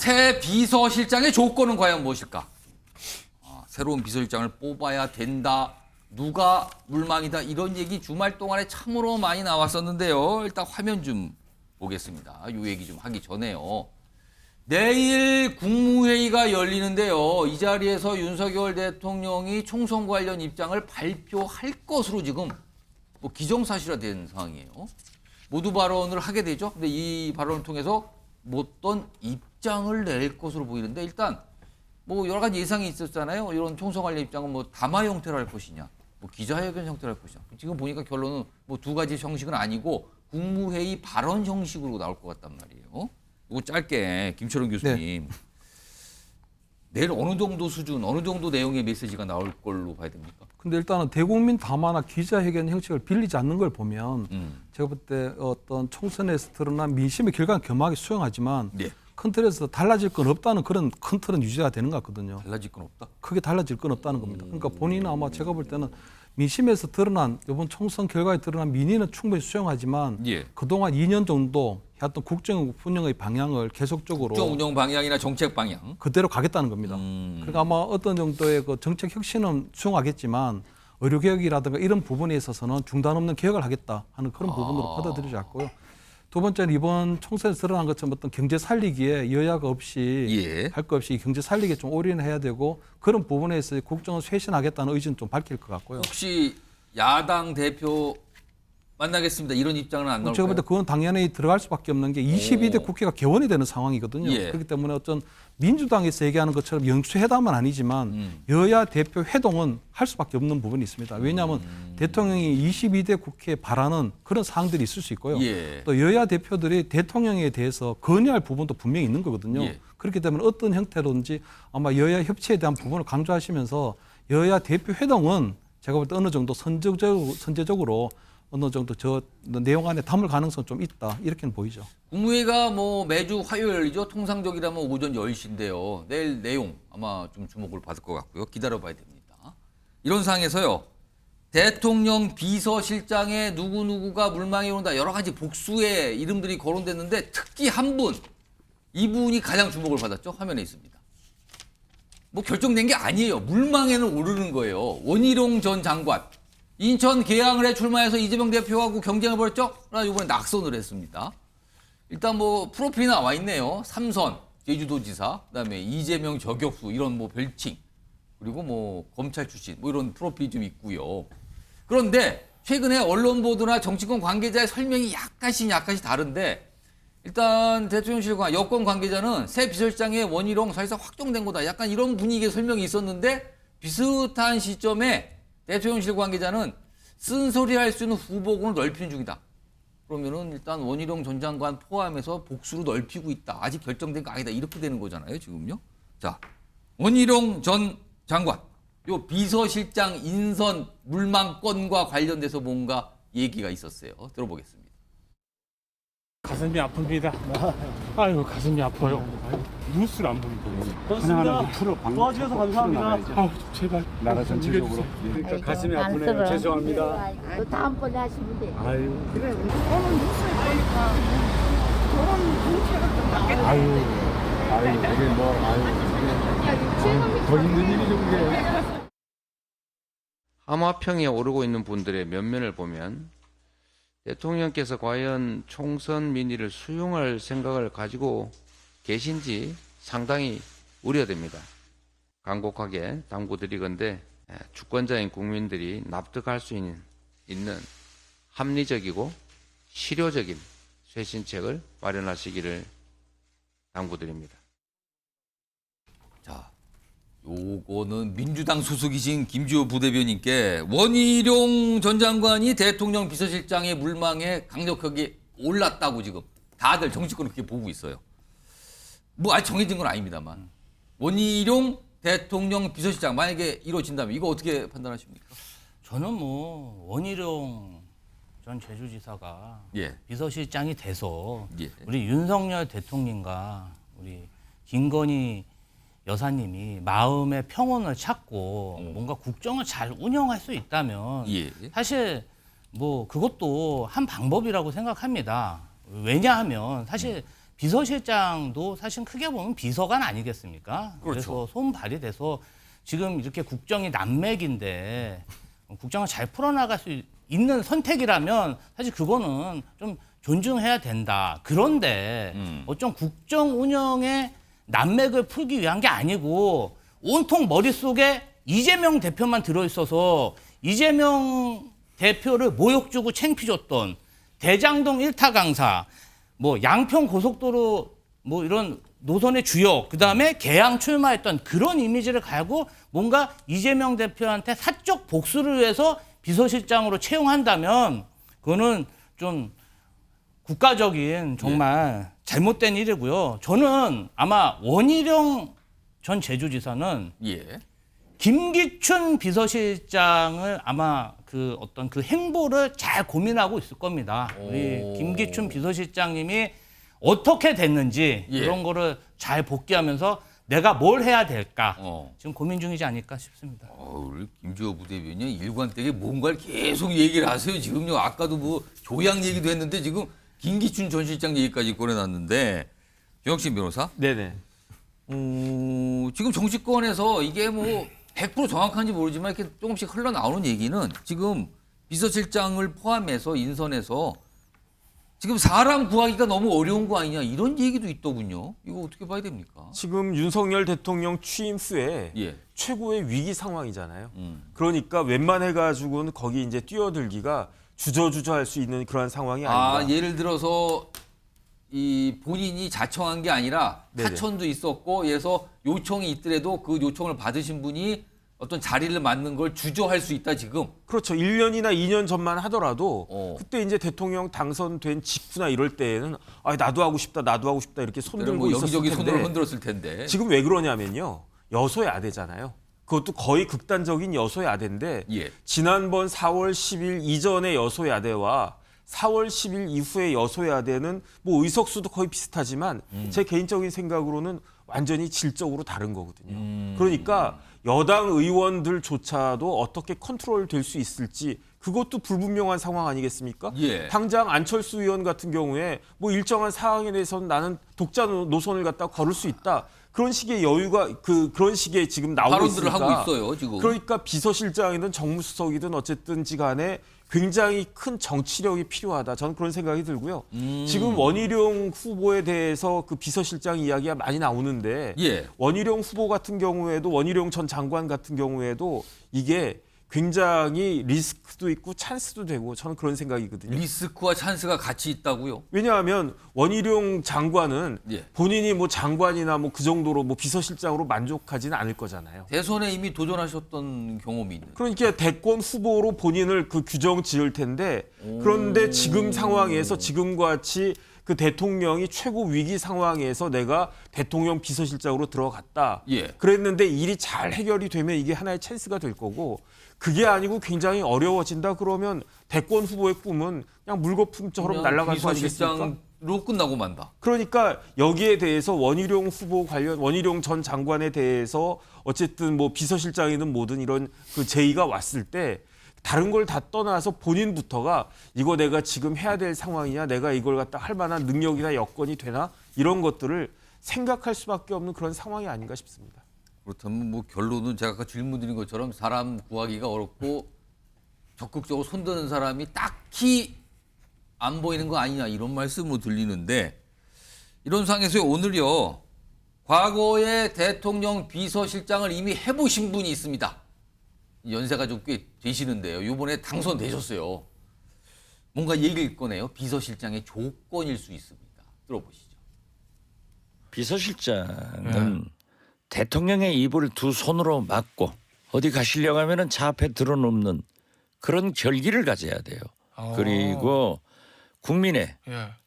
새 비서실장의 조건은 과연 무엇일까? 새로운 비서실장을 뽑아야 된다. 누가 물망이다. 이런 얘기 주말 동안에 참으로 많이 나왔었는데요. 일단 화면 좀 보겠습니다. 이 얘기 좀 하기 전에요. 내일 국무회의가 열리는데요. 이 자리에서 윤석열 대통령이 총선 관련 입장을 발표할 것으로 지금 뭐 기정사실화된 상황이에요. 모두 발언을 하게 되죠. 근데 이 발언을 통해서 어떤 입장을 낼 것으로 보이는데 일단 뭐 여러 가지 예상이 있었잖아요. 이런 총선 관련 입장은 뭐 담화 형태로 할 것이냐, 뭐 기자회견 형태로 할 것이냐. 지금 보니까 결론은 뭐 두 가지 형식은 아니고 국무회의 발언 형식으로 나올 것 같단 말이에요. 이거 짧게 김철원 교수님. 네. 내일 어느 정도 수준, 어느 정도 내용의 메시지가 나올 걸로 봐야 됩니까? 근데 일단은 대국민 담화나 기자회견 형식을 빌리지 않는 걸 보면 제가 볼 때 어떤 총선에서 드러난 민심의 결과는 겸하게 수용하지만 네. 큰 틀에서 달라질 건 없다는 그런 큰 틀은 유지가 되는 것 같거든요. 달라질 건 없다? 크게 달라질 건 없다는 겁니다. 그러니까 본인은 아마 제가 볼 때는 민심에서 드러난 이번 총선 결과에 드러난 민의는 충분히 수용하지만 예. 그동안 2년 정도 해왔던 국정 운영의 방향을 계속적으로 국정 운영 방향이나 정책 방향 그대로 가겠다는 겁니다. 그러니까 아마 어떤 정도의 그 정책 혁신은 수용하겠지만 의료개혁이라든가 이런 부분에 있어서는 중단 없는 개혁을 하겠다 하는 그런 부분으로 받아들이지 않고요. 두 번째는 이번 총선에서 드러난 것처럼 어떤 경제 살리기에 여야가 없이 예. 할 것 없이 경제 살리기에 좀 올인해야 되고 그런 부분에서 국정을 쇄신하겠다는 의지는 좀 밝힐 것 같고요. 혹시 야당 대표 만나겠습니다. 이런 입장은 안 나올까요? 제가 볼 때 그건 당연히 들어갈 수밖에 없는 게 22대 국회가 개원이 되는 상황이거든요. 예. 그렇기 때문에 어떤 민주당에서 얘기하는 것처럼 영수회담은 아니지만 여야 대표 회동은 할 수밖에 없는 부분이 있습니다. 왜냐하면 대통령이 22대 국회에 바라는 그런 사항들이 있을 수 있고요. 예. 또 여야 대표들이 대통령에 대해서 건의할 부분도 분명히 있는 거거든요. 예. 그렇기 때문에 어떤 형태로든지 아마 여야 협치에 대한 부분을 강조하시면서 여야 대표 회동은 제가 볼 때 어느 정도 선제적으로 어느 정도 저 내용 안에 담을 가능성 좀 있다 이렇게는 보이죠. 국무회의가 뭐 매주 화요일 열리죠. 통상적이라면 오전 10시인데요. 내일 내용 아마 좀 주목을 받을 것 같고요. 기다려봐야 됩니다. 이런 상황에서요. 대통령 비서실장에 누구누구가 물망에 오른다. 여러 가지 복수의 이름들이 거론됐는데 특히 한 분, 이분이 가장 주목을 받았죠. 화면에 있습니다. 뭐 결정된 게 아니에요. 물망에는 오르는 거예요. 원희룡 전 장관. 인천 계양을에 출마해서 이재명 대표하고 경쟁을 벌였죠. 그러나 이번에 낙선을 했습니다. 일단 뭐 프로필이 나와 있네요. 삼선 제주도지사, 그다음에 이재명 저격수 이런 뭐 별칭, 그리고 뭐 검찰 출신 뭐 이런 프로필이 좀 있고요. 그런데 최근에 언론 보도나 정치권 관계자의 설명이 약간씩 다른데 일단 대통령실과 여권 관계자는 새 비서실장의 원희룡 사실상 확정된 거다. 약간 이런 분위기의 설명이 있었는데 비슷한 시점에 대통령실 관계자는 쓴소리할 수 있는 후보군을 넓히는 중이다. 그러면은 일단 원희룡 전 장관 포함해서 복수로 넓히고 있다. 아직 결정된 거 아니다. 이렇게 되는 거잖아요, 지금요. 자, 원희룡 전 장관, 요 비서실장 인선 물망건과 관련돼서 뭔가 얘기가 있었어요. 들어보겠습니다. 가슴이 아픕니다. 아유 가슴이 아파요. 뉴스를 안 보니까 하나하나 풀어 도와주셔서 감사합니다. 아 제발 나라 전체적으로 그러니까 가슴이 아프네요. 죄송합니다. 또 다음번에 하시면 돼. 아유 그래. 오늘 뉴스에 보니까 저런 정책을 좀 받겠다. 아유 이게 뭐 아유 더 힘든 일이죠 그게. 하마평에 오르고 있는 분들의 면면을 보면 대통령께서 과연 총선 민의를 수용할 생각을 가지고 계신지 상당히 우려됩니다. 간곡하게 당부드리건대 주권자인 국민들이 납득할 수 있는 합리적이고 실효적인 쇄신책을 마련하시기를 당부드립니다. 자, 요거는 민주당 소속이신 김주호 부대변인께 원희룡 전 장관이 대통령 비서실장의 물망에 강력하게 올랐다고 지금 다들 정치권을 그렇게 보고 있어요. 뭐 아직 정해진 건 아닙니다만 원희룡 대통령 비서실장 만약에 이루어진다면 이거 어떻게 판단하십니까? 저는 뭐 원희룡 전 제주지사가 예. 비서실장이 돼서 예. 우리 윤석열 대통령과 우리 김건희 여사님이 마음의 평온을 찾고 뭔가 국정을 잘 운영할 수 있다면 예. 사실 뭐 그것도 한 방법이라고 생각합니다. 왜냐하면 사실 비서실장도 사실 크게 보면 비서관 아니겠습니까? 그렇죠. 그래서 손발이 돼서 지금 이렇게 국정이 난맥인데 국정을 잘 풀어나갈 수 있는 선택이라면 사실 그거는 좀 존중해야 된다. 그런데 어쩜 국정 운영의 난맥을 풀기 위한 게 아니고 온통 머릿속에 이재명 대표만 들어있어서 이재명 대표를 모욕 주고 창피 줬던 대장동 1타 강사, 뭐 양평 고속도로 뭐 이런 노선의 주역, 그다음에 개항 출마했던 그런 이미지를 가지고 뭔가 이재명 대표한테 사적 복수를 위해서 비서실장으로 채용한다면 그거는 좀 국가적인 정말 잘못된 일이고요. 저는 아마 원희룡 전 제주지사는 예. 김기춘 비서실장을 아마 그 어떤 그 행보를 잘 고민하고 있을 겁니다. 우리 김기춘 비서실장님이 어떻게 됐는지 예. 그런 거를 잘 복귀하면서 내가 뭘 해야 될까 지금 고민 중이지 않을까 싶습니다. 우리 김주호 부대변인이 일관되게 뭔가를 계속 얘기를 하세요. 지금요. 아까도 뭐 조양 얘기도 했는데 지금 김기춘 전 실장 얘기까지 꺼내놨는데 정혁신 변호사. 네네. 지금 정치권에서 이게 뭐 100% 정확한지 모르지만 이렇게 조금씩 흘러나오는 얘기는 지금 비서실장을 포함해서 인선해서 지금 사람 구하기가 너무 어려운 거 아니냐 이런 얘기도 있더군요. 이거 어떻게 봐야 됩니까? 지금 윤석열 대통령 취임 후에 예. 최고의 위기 상황이잖아요. 그러니까 웬만해가지고는 거기 이제 뛰어들기가 주저주저할 수 있는 그러한 상황이 아닌가. 예를 들어서 이 본인이 자청한 게 아니라 네네. 하천도 있었고 그래서 요청이 있더라도 그 요청을 받으신 분이 어떤 자리를 맡는 걸 주저할 수 있다 지금. 그렇죠. 1년이나 2년 전만 하더라도 그때 그때 이제 대통령 당선된 직후나 이럴 때에는 나도 하고 싶다, 나도 하고 싶다 이렇게 손들고 뭐 있었을 여기저기 텐데 손으로 흔들었을 텐데. 지금 왜 그러냐면요. 여소야대잖아요. 그것도 거의 극단적인 여소야대인데 예. 지난번 4월 10일 이전의 여소야대와 4월 10일 이후의 여소야대는 뭐 의석수도 거의 비슷하지만 제 개인적인 생각으로는 완전히 질적으로 다른 거거든요. 그러니까 여당 의원들조차도 어떻게 컨트롤 될 수 있을지 그것도 불분명한 상황 아니겠습니까? 예. 당장 안철수 의원 같은 경우에 뭐 일정한 사항에 대해서는 나는 독자 노선을 갖다 걸을 수 있다. 그런 식의 여유가 그런 식의 지금 나오고 발언들을 있으니까 하고 있어요 지금. 그러니까 비서실장이든 정무수석이든 어쨌든지 간에 굉장히 큰 정치력이 필요하다. 저는 그런 생각이 들고요. 지금 원희룡 후보에 대해서 그 비서실장 이야기가 많이 나오는데 예. 원희룡 후보 같은 경우에도 원희룡 전 장관 같은 경우에도 이게 굉장히 리스크도 있고 찬스도 되고 저는 그런 생각이거든요. 리스크와 찬스가 같이 있다고요? 왜냐하면 원희룡 장관은 예. 본인이 뭐 장관이나 뭐 그 정도로 뭐 비서실장으로 만족하지는 않을 거잖아요. 대선에 이미 도전하셨던 경험이 있는. 그러니까 대권 후보로 본인을 그 규정 지을 텐데 그런데 지금 상황에서 지금과 같이 그 대통령이 최고 위기 상황에서 내가 대통령 비서실장으로 들어갔다. 예. 그랬는데 일이 잘 해결이 되면 이게 하나의 찬스가 될 거고 그게 아니고 굉장히 어려워진다 그러면 대권 후보의 꿈은 그냥 물거품처럼 날아갈 거 아니겠습니까? 비서실장으로 끝나고 만다. 그러니까 여기에 대해서 원희룡 후보 관련 원희룡 전 장관에 대해서 어쨌든 뭐 비서실장이든 뭐든 이런 그 제의가 왔을 때 다른 걸 다 떠나서 본인부터가 이거 내가 지금 해야 될 상황이냐 내가 이걸 갖다 할 만한 능력이나 여건이 되나 이런 것들을 생각할 수밖에 없는 그런 상황이 아닌가 싶습니다. 그렇다면 뭐 결론은 제가 아까 질문 드린 것처럼 사람 구하기가 어렵고 적극적으로 손드는 사람이 딱히 안 보이는 거 아니냐 이런 말씀으로 들리는데 이런 상황에서 오늘요 과거에 대통령 비서실장을 이미 해보신 분이 있습니다. 연세가 좀 꽤 되시는데요. 이번에 당선되셨어요. 뭔가 얘기를 꺼내요. 비서실장의 조건일 수 있습니다. 들어보시죠. 비서실장은 대통령의 입을 두 손으로 막고 어디 가시려고 하면은 차 앞에 들어놓는 그런 결기를 가져야 돼요. 그리고 국민의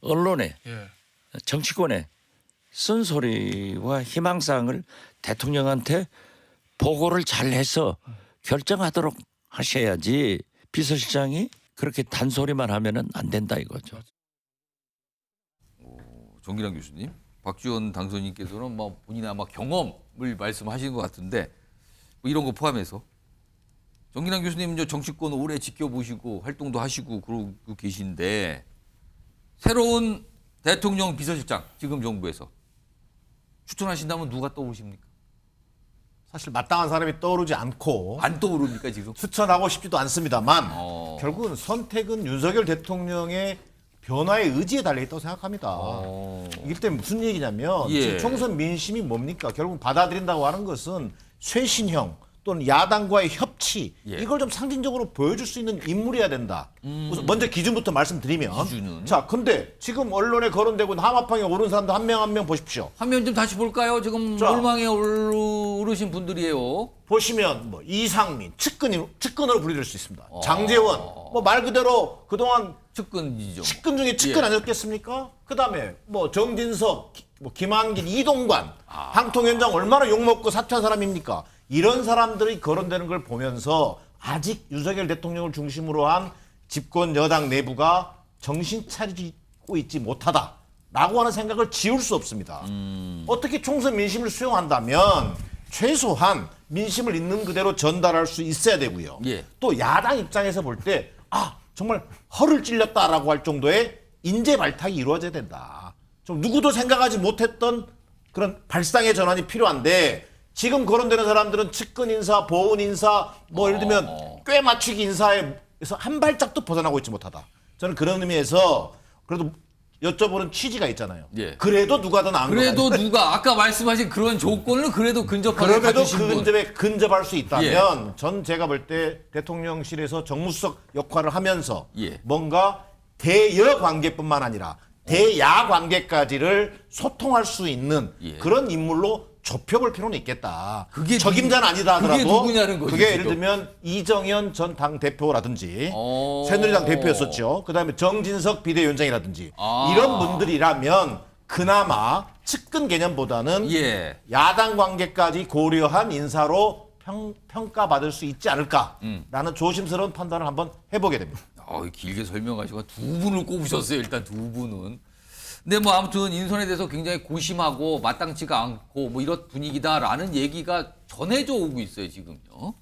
언론의 정치권의 쓴소리와 희망사항을 대통령한테 보고를 잘해서 결정하도록 하셔야지 비서실장이 그렇게 단소리만 하면은 안 된다 이거죠. 정기랑 교수님, 박지원 당선인께서는 뭐 본인의 아마 경험을 말씀하시는 것 같은데 뭐 이런 거 포함해서 정기랑 교수님 저 정치권 오래 지켜보시고 활동도 하시고 그러고 계신데 새로운 대통령 비서실장 지금 정부에서 추천하신다면 누가 떠오르십니까? 사실 마땅한 사람이 떠오르지 않고 안 떠오릅니까 지금? 추천하고 싶지도 않습니다만 어. 결국은 선택은 윤석열 대통령의 변화의 의지에 달려있다고 생각합니다. 이기 때문에 무슨 얘기냐면 예. 지금 총선 민심이 뭡니까? 결국 받아들인다고 하는 것은 쇄신형 또는 야당과의 협치 예. 이걸 좀 상징적으로 보여줄 수 있는 인물이어야 된다. 우선 먼저 기준부터 말씀드리면 기준은? 자 근데 지금 언론에 거론되고 있는 하마팡에 오른 사람들 한 명 한 명 보십시오. 화면 좀 다시 볼까요? 지금 자. 올망에 오르신 분들이에요. 보시면 뭐 이상민 측근으로 분류될 수 있습니다. 장제원 뭐 말 그대로 그동안 측근이죠. 측근 중에 측근 예. 아니었겠습니까? 그다음에 뭐 정진석, 뭐 김한길, 이동관, 방통위원장 얼마나 욕먹고 사퇴한 사람입니까? 이런 사람들이 거론되는 걸 보면서 아직 윤석열 대통령을 중심으로 한 집권 여당 내부가 정신 차리고 있지 못하다라고 하는 생각을 지울 수 없습니다. 어떻게 총선 민심을 수용한다면 최소한 민심을 있는 그대로 전달할 수 있어야 되고요. 예. 또 야당 입장에서 볼 때 정말 허를 찔렸다라고 할 정도의 인재 발탁이 이루어져야 된다. 좀 누구도 생각하지 못했던 그런 발상의 전환이 필요한데 지금 거론되는 사람들은 측근 인사, 보훈 인사, 뭐 예를 들면 꽤 맞추기 인사에서 한 발짝도 벗어나고 있지 못하다. 저는 그런 의미에서 그래도 여쭤보는 취지가 있잖아요. 예. 그래도 누가 더 나은 그래도 거냐. 누가 아까 말씀하신 그런 조건을 그래도 근접하게 그럼에도 가주신 그 분. 근접에 근접할 수 있다면 전 제가 볼 때 대통령실에서 정무수석 역할을 하면서 예. 뭔가 대여 관계뿐만 아니라 대야 관계까지를 소통할 수 있는 예. 그런 인물로 좁혀볼 필요는 있겠다. 그게 적임자는 아니다 하더라도 그게 누구냐는 거죠, 그게 지금. 예를 들면 이정현 전 당대표라든지 오. 새누리당 대표였었죠. 그다음에 정진석 비대위원장이라든지 아. 이런 분들이라면 그나마 측근 개념보다는 예. 야당 관계까지 고려한 인사로 평가받을 수 있지 않을까라는 조심스러운 판단을 한번 해보게 됩니다. 길게 설명하시고 두 분을 꼽으셨어요. 일단 두 분은. 근데 뭐 아무튼 인선에 대해서 굉장히 고심하고 마땅치가 않고 뭐 이런 분위기다라는 얘기가 전해져 오고 있어요 지금요.